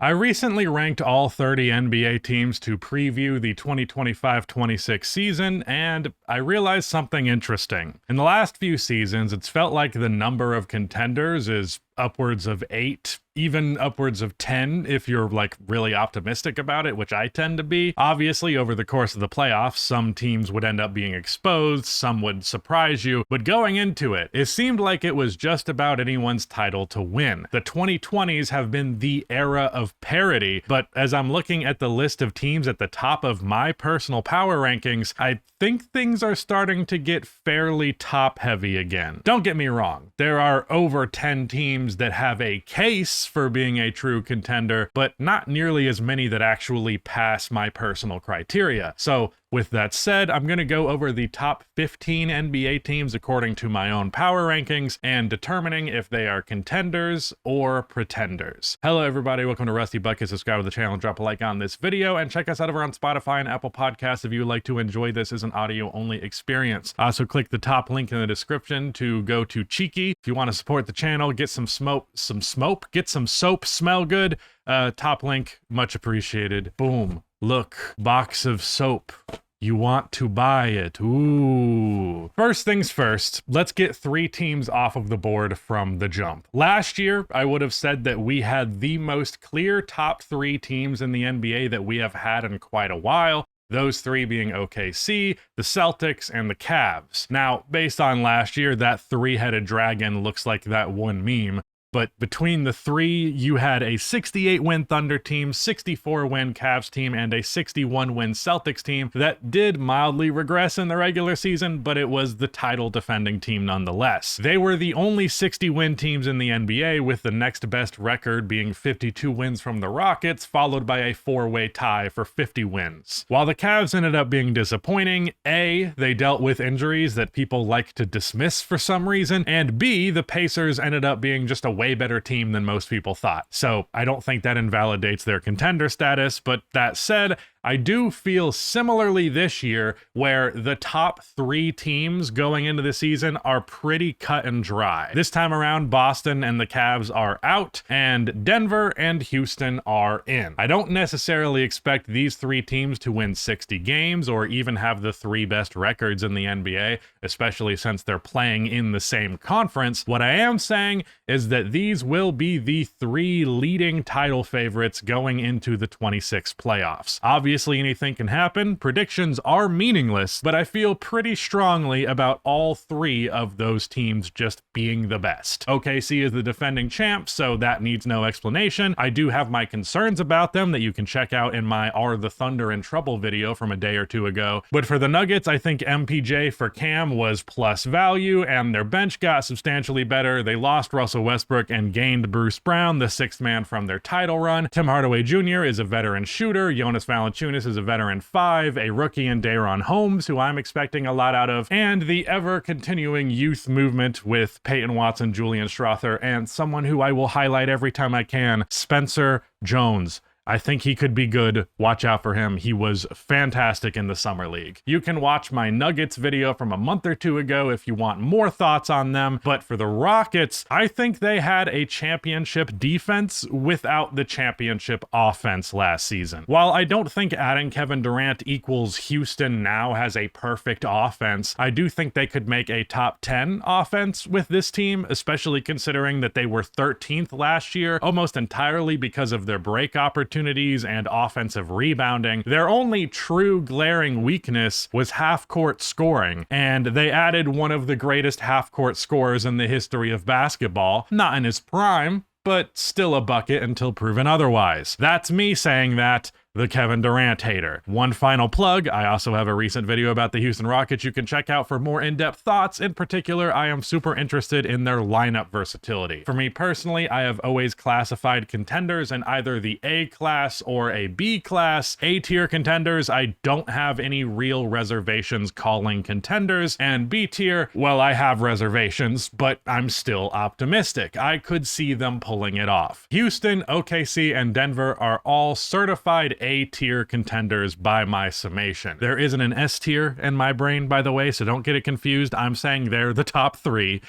I recently ranked all 30 NBA teams to preview the 2025-26 season, and I realized something interesting. In the last few seasons, it's felt like the number of contenders is upwards of 8, even upwards of 10 if you're like really optimistic about it, which I tend to be. Obviously, over the course of the playoffs, some teams would end up being exposed, some would surprise you, but going into it, it seemed like it was just about anyone's title to win. The 2020s have been the era of parity, but as I'm looking at the list of teams at the top of my personal power rankings, I think things are starting to get fairly top heavy again. Don't get me wrong, there are over 10 teams that have a case for being a true contender, but not nearly as many that actually pass my personal criteria. So with that said, I'm going to go over the top 15 NBA teams according to my own power rankings and determining if they are contenders or pretenders. Hello everybody, welcome to Rusty Bucket. Subscribe to the channel, drop a like on this video, and check us out over on Spotify and Apple Podcasts if you would like to enjoy this as an audio-only experience. Also click the top link in the description to go to Cheeky. If you want to support the channel, get some get some soap, smell good. Top link, much appreciated. Boom. Look, box of soap. You want to buy it. Ooh. First things first, let's get 3 teams off of the board from the jump. Last year, I would have said that we had the most clear top 3 teams in the NBA that we have had in quite a while. Those 3 being OKC, the Celtics, and the Cavs. Now, based on last year, that 3-headed dragon looks like that one meme. But between the 3, you had a 68-win Thunder team, 64-win Cavs team, and a 61-win Celtics team that did mildly regress in the regular season, but it was the title-defending team nonetheless. They were the only 60-win teams in the NBA, with the next best record being 52 wins from the Rockets, followed by a 4-way tie for 50 wins. While the Cavs ended up being disappointing, A, they dealt with injuries that people like to dismiss for some reason, and B, the Pacers ended up being just a way better team than most people thought. So I don't think that invalidates their contender status, but that said, I do feel similarly this year where the top 3 teams going into the season are pretty cut and dry. This time around, Boston and the Cavs are out, and Denver and Houston are in. I don't necessarily expect these 3 teams to win 60 games or even have the 3 best records in the NBA, especially since they're playing in the same conference. What I am saying is that these will be the 3 leading title favorites going into the 26 playoffs. Obviously, anything can happen. Predictions are meaningless, but I feel pretty strongly about all 3 of those teams just being the best. OKC is the defending champ, so that needs no explanation. I do have my concerns about them that you can check out in my Are the Thunder in Trouble video from a day or 2 ago. But for the Nuggets, I think MPJ for Cam was plus value, and their bench got substantially better. They lost Russell Westbrook and gained Bruce Brown, the 6th man from their title run. Tim Hardaway Jr. is a veteran shooter. Jonas Valanciunas is a veteran 5, a rookie in Daron Holmes, who I'm expecting a lot out of, and the ever-continuing youth movement with Peyton Watson, Julian Strawther, and someone who I will highlight every time I can, Spencer Jones. I think he could be good. Watch out for him. He was fantastic in the Summer League. You can watch my Nuggets video from a month or 2 ago if you want more thoughts on them. But for the Rockets, I think they had a championship defense without the championship offense last season. While I don't think adding Kevin Durant equals Houston now has a perfect offense, I do think they could make a top 10 offense with this team, especially considering that they were 13th last year, almost entirely because of their break opportunities and offensive rebounding. Their only true glaring weakness was half-court scoring, and they added one of the greatest half-court scorers in the history of basketball, not in his prime, but still a bucket until proven otherwise. That's me saying that. The Kevin Durant hater. One final plug, I also have a recent video about the Houston Rockets you can check out for more in-depth thoughts. In particular, I am super interested in their lineup versatility. For me personally, I have always classified contenders in either the A class or a B class. A-tier contenders, I don't have any real reservations calling contenders, and B-tier, well, I have reservations, but I'm still optimistic. I could see them pulling it off. Houston, OKC, and Denver are all certified A-tier contenders by my summation. There isn't an S tier in my brain, by the way, so don't get it confused. I'm saying they're the top 3.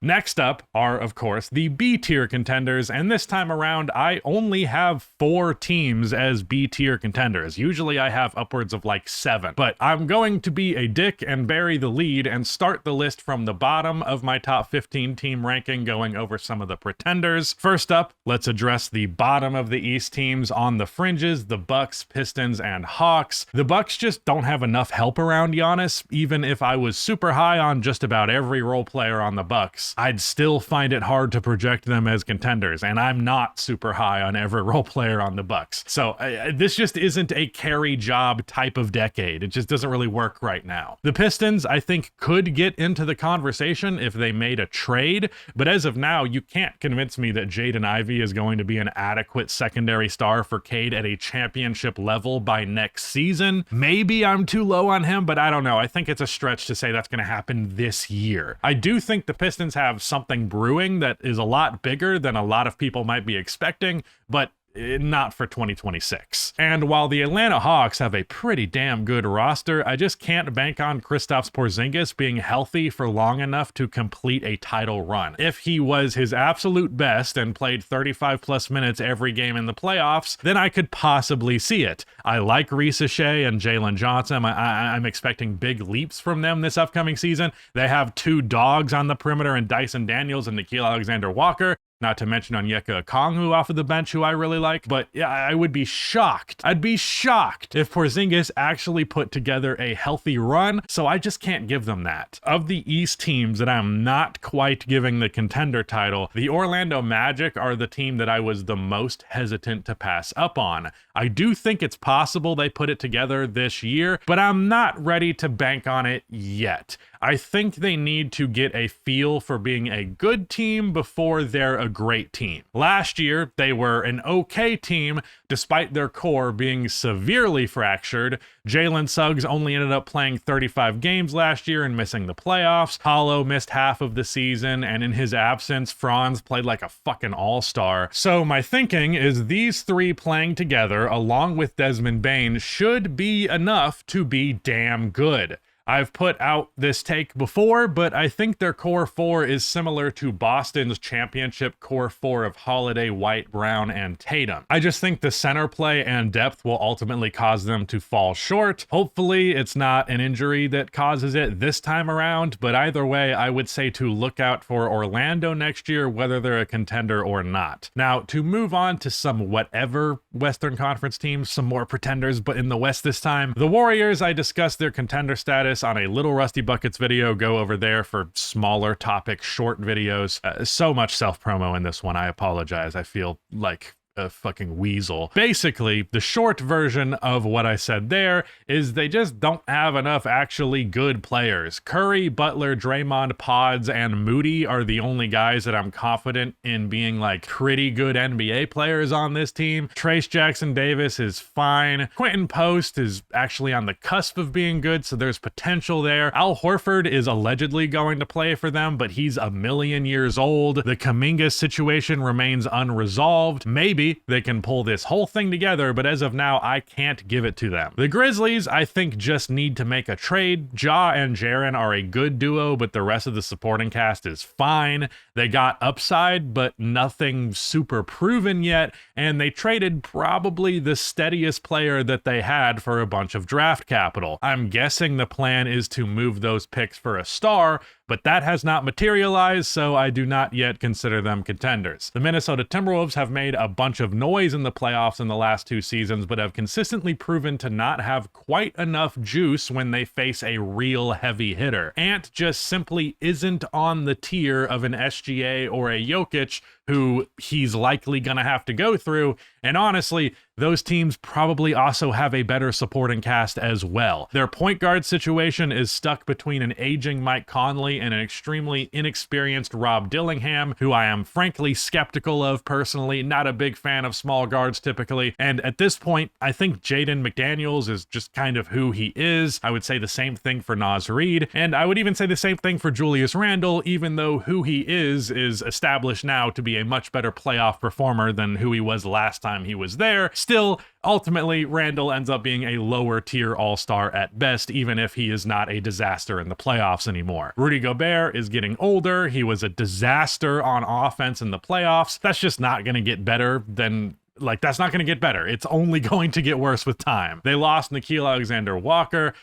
Next up are, of course, the B-tier contenders, and this time around, I only have 4 teams as B-tier contenders. Usually I have upwards of like 7, but I'm going to be a dick and bury the lead and start the list from the bottom of my top 15 team ranking, going over some of the pretenders. First up, let's address the bottom of the East teams on the fringes, the Bucks, Pistons, and Hawks. The Bucks just don't have enough help around Giannis. Even if I was super high on just about every role player on the Bucks, I'd still find it hard to project them as contenders, and I'm not super high on every role player on the Bucks. So this just isn't a carry job type of decade. It just doesn't really work right now. The Pistons, I think, could get into the conversation if they made a trade, but as of now, you can't convince me that Jaden Ivey is going to be an adequate secondary star for Cade at a championship level by next season. Maybe I'm too low on him, but I don't know. I think it's a stretch to say that's going to happen this year. I do think the Pistons have something brewing that is a lot bigger than a lot of people might be expecting, but not for 2026. And while the Atlanta Hawks have a pretty damn good roster, I just can't bank on Kristaps Porzingis being healthy for long enough to complete a title run. If he was his absolute best and played 35 plus minutes every game in the playoffs, then I could possibly see it. I like Risa Shea and Jalen Johnson. I'm expecting big leaps from them this upcoming season. They have 2 dogs on the perimeter in Dyson Daniels and Nickeil Alexander-Walker. Not to mention Onyeka Okongwu off of the bench, who I really like. But yeah, I would be shocked. I'd be shocked if Porzingis actually put together a healthy run, so I just can't give them that. Of the East teams that I'm not quite giving the contender title, the Orlando Magic are the team that I was the most hesitant to pass up on. I do think it's possible they put it together this year, but I'm not ready to bank on it yet. I think they need to get a feel for being a good team before they're a great team. Last year, they were an okay team, despite their core being severely fractured. Jalen Suggs only ended up playing 35 games last year and missing the playoffs. Paolo missed half of the season, and in his absence, Franz played like a fucking all-star. So my thinking is these 3 playing together, along with Desmond Bane, should be enough to be damn good. I've put out this take before, but I think their core 4 is similar to Boston's championship core 4 of Holiday, White, Brown, and Tatum. I just think the center play and depth will ultimately cause them to fall short. Hopefully it's not an injury that causes it this time around, but either way, I would say to look out for Orlando next year, whether they're a contender or not. Now, to move on to some whatever Western Conference teams, some more pretenders, but in the West this time. The Warriors, I discussed their contender status on a Little Rusty Buckets video. Go over there for smaller topic, short videos. So much self-promo in this one. I apologize. I feel like a fucking weasel. Basically, the short version of what I said there is they just don't have enough actually good players. Curry, Butler, Draymond, Pods, and Moody are the only guys that I'm confident in being like pretty good NBA players on this team. Trace Jackson Davis is fine. Quentin Post is actually on the cusp of being good, so there's potential there. Al Horford is allegedly going to play for them, but he's a million years old. The Kuminga situation remains unresolved. Maybe they can pull this whole thing together, but as of now, I can't give it to them. The Grizzlies, I think, just need to make a trade. Ja and Jaren are a good duo, but the rest of the supporting cast is fine. They got upside, but nothing super proven yet, and they traded probably the steadiest player that they had for a bunch of draft capital. I'm guessing the plan is to move those picks for a star, but that has not materialized, so I do not yet consider them contenders. The Minnesota Timberwolves have made a bunch of noise in the playoffs in the last 2 seasons, but have consistently proven to not have quite enough juice when they face a real heavy hitter. Ant just simply isn't on the tier of an SGA or a Jokic, who he's likely going to have to go through, and honestly, those teams probably also have a better supporting cast as well. Their point guard situation is stuck between an aging Mike Conley and an extremely inexperienced Rob Dillingham, who I am frankly skeptical of personally, not a big fan of small guards typically, and at this point, I think Jaden McDaniels is just kind of who he is. I would say the same thing for Naz Reid, and I would even say the same thing for Julius Randle, even though who he is established now to be be a much better playoff performer than who he was last time he was there. Still, ultimately, Randall ends up being a lower tier all-star at best, even if he is not a disaster in the playoffs anymore. Rudy Gobert is getting older. He was a disaster on offense in the playoffs. That's just not going to get better than... that's not going to get better. It's only going to get worse with time. They lost Nickeil Alexander-Walker.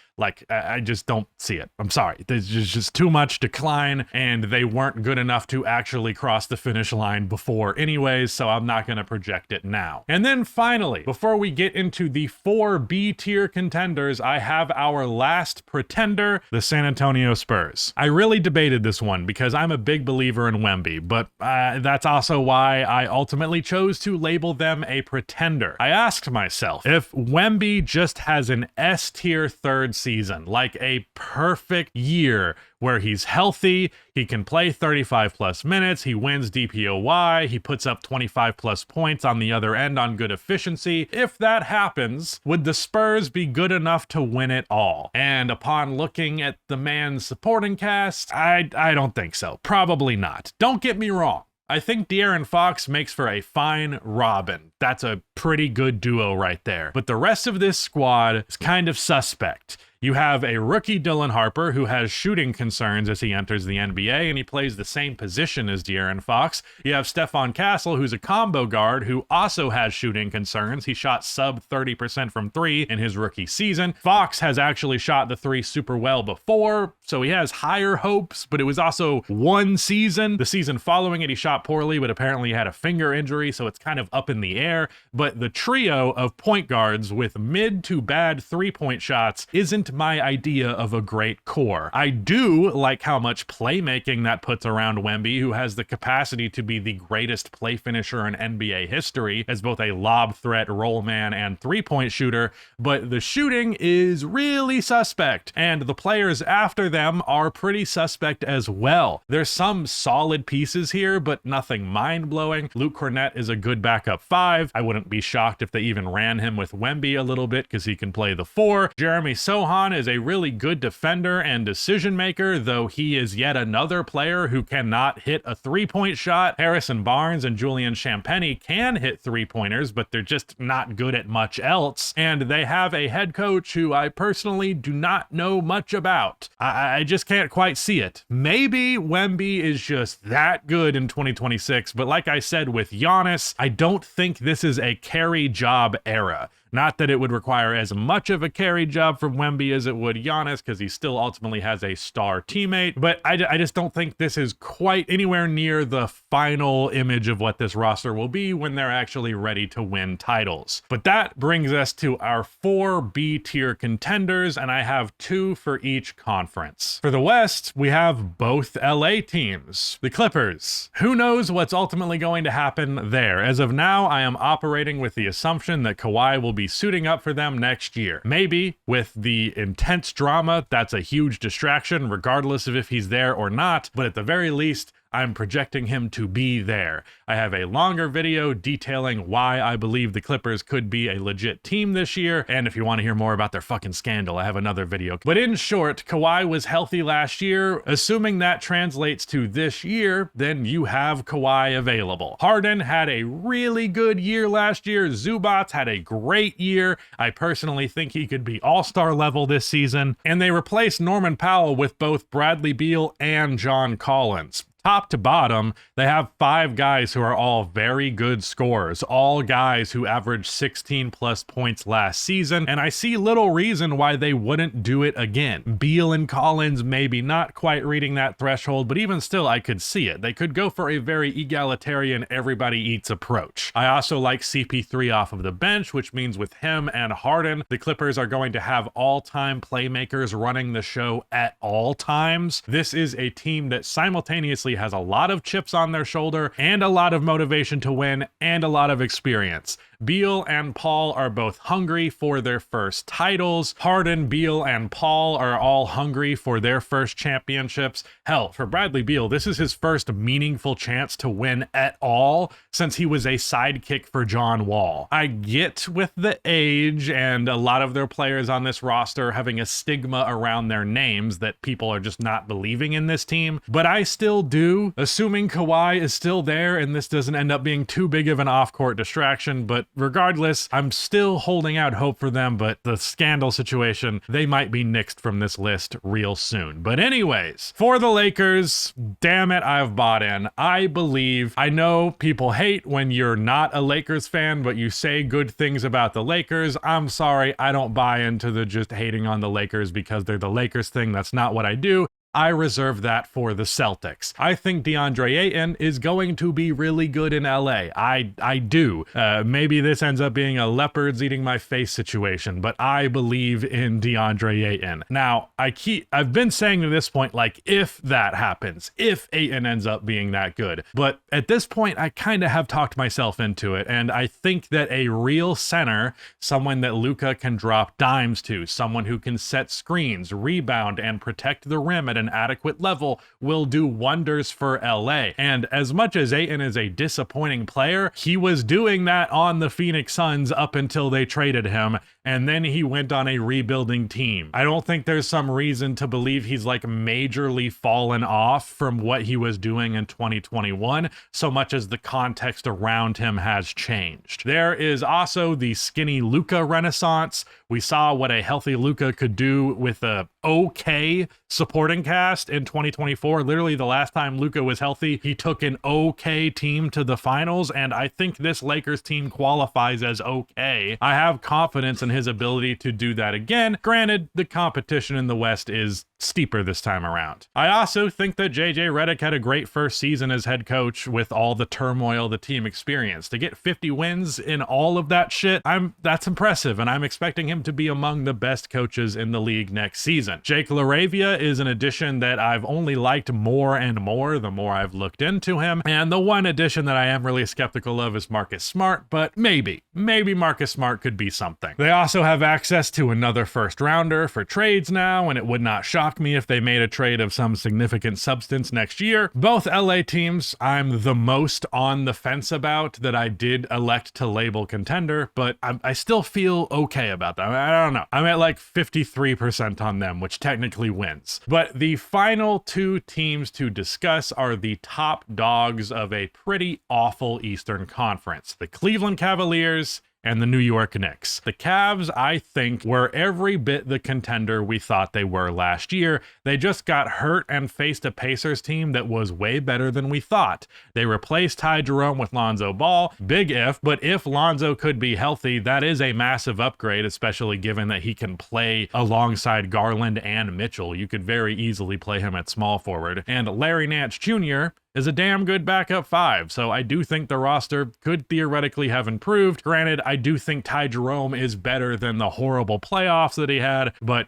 I just don't see it. I'm sorry. There's just too much decline, and they weren't good enough to actually cross the finish line before anyways, so I'm not going to project it now. And then finally, before we get into the 4 B-tier contenders, I have our last pretender, the San Antonio Spurs. I really debated this one because I'm a big believer in Wemby, but that's also why I ultimately chose to label them a pretender. I asked myself, if Wemby just has an S-tier third season, like a perfect year where he's healthy, he can play 35 plus minutes, he wins DPOY, he puts up 25 plus points on the other end on good efficiency. If that happens, would the Spurs be good enough to win it all? And upon looking at the man's supporting cast, I don't think so. Probably not. Don't get me wrong. I think De'Aaron Fox makes for a fine Robin. That's a pretty good duo right there. But the rest of this squad is kind of suspect. You have a rookie Dylan Harper who has shooting concerns as he enters the NBA, and he plays the same position as De'Aaron Fox. You have Stephon Castle, who's a combo guard who also has shooting concerns. He shot sub 30% from 3 in his rookie season. Fox has actually shot the 3 super well before, so he has higher hopes, but it was also one season. The season following it, he shot poorly, but apparently he had a finger injury, so it's kind of up in the air. But the trio of point guards with mid to bad three-point shots isn't my idea of a great core. I do like how much playmaking that puts around Wemby, who has the capacity to be the greatest play finisher in NBA history as both a lob threat, roll man, and three-point shooter, but the shooting is really suspect, and the players after them are pretty suspect as well. There's some solid pieces here, but nothing mind-blowing. Luke Cornett is a good backup 5. I wouldn't be shocked if they even ran him with Wemby a little bit because he can play the 4. Jeremy Sohan is a really good defender and decision maker, though he is yet another player who cannot hit a three-point shot. Harrison Barnes and Julian Champagnie can hit three-pointers, but they're just not good at much else. And they have a head coach who I personally do not know much about. I just can't quite see it. Maybe Wemby is just that good in 2026, but like I said with Giannis, I don't think this is a carry job era. Not that it would require as much of a carry job from Wemby as it would Giannis, because he still ultimately has a star teammate, but I just don't think this is quite anywhere near the final image of what this roster will be when they're actually ready to win titles. But that brings us to our 4 B-tier contenders, and I have 2 for each conference. For the West, we have both LA teams, the Clippers. Who knows what's ultimately going to happen there? As of now, I am operating with the assumption that Kawhi will be suiting up for them next year. Maybe with the intense drama, that's a huge distraction regardless of if he's there or not, but at the very least, I'm projecting him to be there. I have a longer video detailing why I believe the Clippers could be a legit team this year, and if you want to hear more about their fucking scandal, I have another video. But in short, Kawhi was healthy last year. Assuming that translates to this year, then you have Kawhi available. Harden had a really good year last year. Zubats had a great year. I personally think he could be all-star level this season. And they replaced Norman Powell with both Bradley Beal and John Collins. Top to bottom, they have 5 guys who are all very good scorers, all guys who averaged 16 plus points last season, and I see little reason why they wouldn't do it again. Beal and Collins maybe not quite reading that threshold, but even still, I could see it. They could go for a very egalitarian, everybody eats approach. I also like CP3 off of the bench, which means with him and Harden, the Clippers are going to have all-time playmakers running the show at all times. This is a team that simultaneously has a lot of chips on their shoulder and a lot of motivation to win and a lot of experience. Beal and Paul are both hungry for their first titles. Harden, Beal, and Paul are all hungry for their first championships. Hell, for Bradley Beal, this is his first meaningful chance to win at all since he was a sidekick for John Wall. I get with the age and a lot of their players on this roster having a stigma around their names that people are just not believing in this team, but I still do, assuming Kawhi is still there and this doesn't end up being too big of an off-court distraction. But regardless, I'm still holding out hope for them, but the scandal situation, they might be nixed from this list real soon. But anyways, for the Lakers, damn it, I've bought in. I believe. I know people hate when you're not a Lakers fan, but you say good things about the Lakers. I'm sorry, I don't buy into the just hating on the Lakers because they're the Lakers thing. That's not what I do. I reserve that for the Celtics. I think DeAndre Ayton is going to be really good in LA. I do. Maybe this ends up being a leopards eating my face situation, but I believe in DeAndre Ayton. Now, I've been saying to this point, like, if that happens, if Ayton ends up being that good. But at this point, I kind of have talked myself into it, and I think that a real center, someone that Luka can drop dimes to, someone who can set screens, rebound, and protect the rim at an adequate level will do wonders for LA. And as much as Ayton is a disappointing player, he was doing that on the Phoenix Suns up until they traded him, and then he went on a rebuilding team. I don't think there's some reason to believe he's like majorly fallen off from what he was doing in 2021, so much as the context around him has changed. There is also the skinny Luka renaissance. We saw what a healthy Luka could do with a okay supporting cast in 2024. Literally the last time Luka was healthy, he took an okay team to the finals, and I think this Lakers team qualifies as okay. I have confidence in his ability to do that again. Granted, the competition in the West is steeper this time around. I also think that JJ Redick had a great first season as head coach with all the turmoil the team experienced. To get 50 wins in all of that shit, that's impressive, and I'm expecting him to be among the best coaches in the league next season. Jake LaRavia is an addition that I've only liked more and more the more I've looked into him, and the one addition that I am really skeptical of is Marcus Smart, but maybe Marcus Smart could be something. They also have access to another first rounder for trades now, and it would not shock me if they made a trade of some significant substance next year. Both LA teams I'm the most on the fence about that I did elect to label contender, but I still feel okay about them. I don't know. I'm at like 53% on them, which technically wins. But the final two teams to discuss are the top dogs of a pretty awful Eastern Conference, the Cleveland Cavaliers and the New York Knicks. The Cavs, I think, were every bit the contender we thought they were last year. They just got hurt and faced a Pacers team that was way better than we thought. They replaced Ty Jerome with Lonzo Ball. Big if, but if Lonzo could be healthy, that is a massive upgrade, especially given that he can play alongside Garland and Mitchell. You could very easily play him at small forward. And Larry Nance Jr. is a damn good backup five, so I do think the roster could theoretically have improved. Granted, I do think Ty Jerome is better than the horrible playoffs that he had, but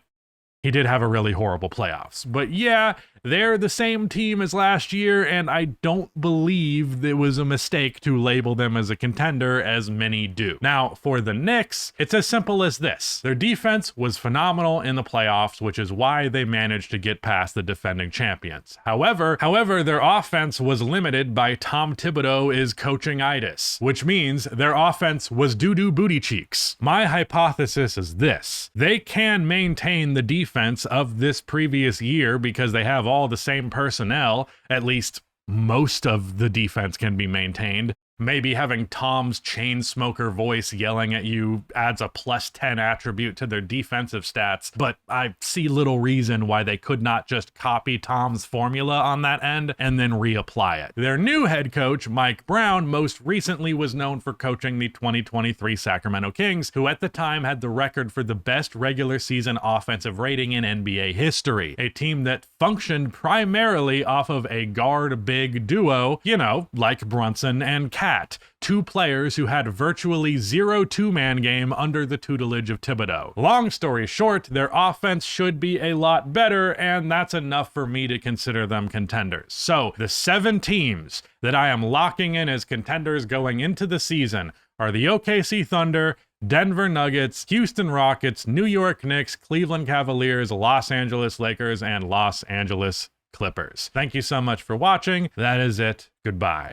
he did have a really horrible playoffs. But yeah, they're the same team as last year, and I don't believe it was a mistake to label them as a contender, as many do. Now, for the Knicks, it's as simple as this. Their defense was phenomenal in the playoffs, which is why they managed to get past the defending champions. However, their offense was limited by Tom Thibodeau is coaching-itis, which means their offense was doo-doo booty cheeks. My hypothesis is this. They can maintain the defense of this previous year because they have all the same personnel. At least most of the defense can be maintained. Maybe having Tom's chain smoker voice yelling at you adds a +10 attribute to their defensive stats, but I see little reason why they could not just copy Tom's formula on that end and then reapply it. Their new head coach, Mike Brown, most recently was known for coaching the 2023 Sacramento Kings, who at the time had the record for the best regular season offensive rating in NBA history, a team that functioned primarily off of a guard-big duo, like Brunson and Cat. that, 2 players who had virtually zero two-man game under the tutelage of Thibodeau. Long story short, their offense should be a lot better, and that's enough for me to consider them contenders. So, the 7 teams that I am locking in as contenders going into the season are the OKC Thunder, Denver Nuggets, Houston Rockets, New York Knicks, Cleveland Cavaliers, Los Angeles Lakers, and Los Angeles Clippers. Thank you so much for watching. That is it. Goodbye.